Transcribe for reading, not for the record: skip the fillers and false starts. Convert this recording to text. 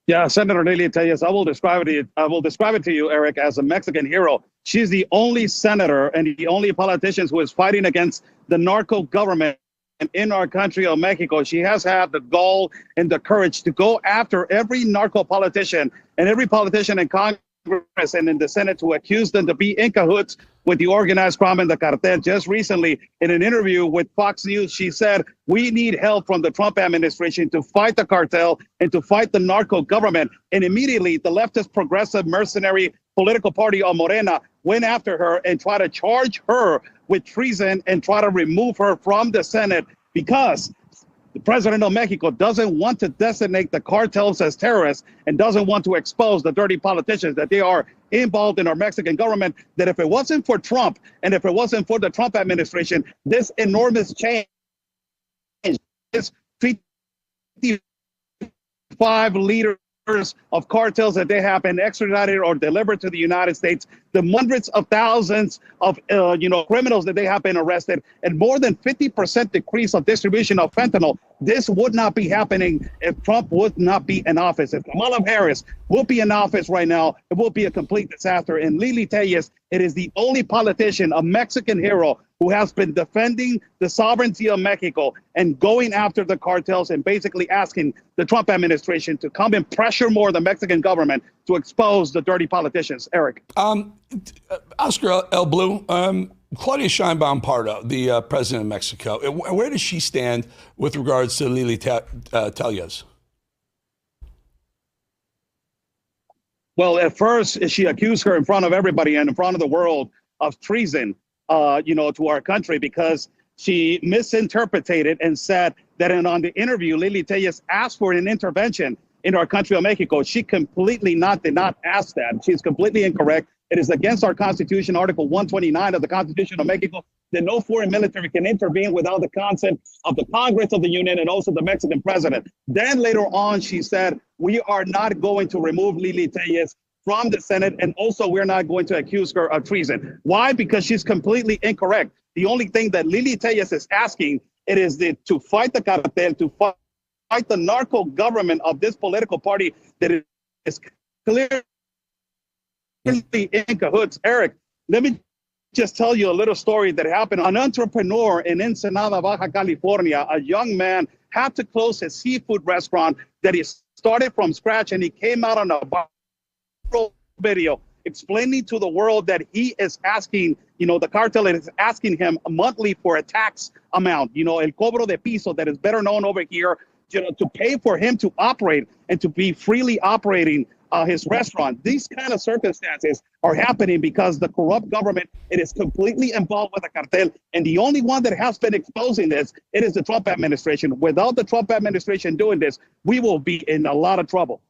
Yeah, Senator Lily Tellez, I will describe it to you, Eric, as a Mexican hero. She's the only senator and the only politician who is fighting against the narco government in our country of Mexico. She has had the gall and the courage to go after every narco politician and every politician in Congress and in the Senate to accuse them to be in cahoots with the organized crime and the cartel. Just recently, in an interview with Fox News, she said, we need help from the Trump administration to fight the cartel and to fight the narco government. And immediately, the leftist progressive mercenary political party of Morena went after her and tried to charge her with treason and try to remove her from the Senate because the president of Mexico doesn't want to designate the cartels as terrorists and doesn't want to expose the dirty politicians that they are involved in our Mexican government. That if it wasn't for Trump and if it wasn't for the Trump administration, this enormous change, this 55 leaders of cartels that they have been extradited or delivered to the United States, the hundreds of thousands of criminals that they have been arrested, and more than 50% decrease of distribution of fentanyl. This would not be happening if Trump would not be in office. If Kamala Harris would be in office right now, it will be a complete disaster. And Lili Tellez, it is the only politician, a Mexican hero, who has been defending the sovereignty of Mexico and going after the cartels and basically asking the Trump administration to come and pressure more the Mexican government to expose the dirty politicians. Eric. Oscar El Blue, Claudia Sheinbaum Pardo, the president of Mexico, where does she stand with regards to Lili Tellez? Well, at first, she accused her in front of everybody and in front of the world of treason, to our country, because she misinterpreted and said that on the interview, Lili Tellez asked for an intervention in our country of Mexico. She completely did not ask that. She's completely incorrect. It is against our Constitution, Article 129 of the Constitution of Mexico, that no foreign military can intervene without the consent of the Congress of the Union and also the Mexican president. Then later on, she said, we are not going to remove Lili Tellez from the Senate, and also we're not going to accuse her of treason. Why? Because she's completely incorrect. The only thing that Lili Tellez is asking, it is to fight the cartel, to fight the narco government of this political party that is clearly in cahoots. Eric, let me just tell you a little story that happened. An entrepreneur in Ensenada, Baja California, a young man, had to close his seafood restaurant that he started from scratch, and he came out on a video explaining to the world that he is asking, the cartel is asking him monthly for a tax amount, el cobro de piso, that is better known over here, to pay for him to operate and to be freely operating his restaurant. These kind of circumstances are happening because the corrupt government, it is completely involved with the cartel. And the only one that has been exposing this, it is the Trump administration. Without the Trump administration doing this, we will be in a lot of trouble.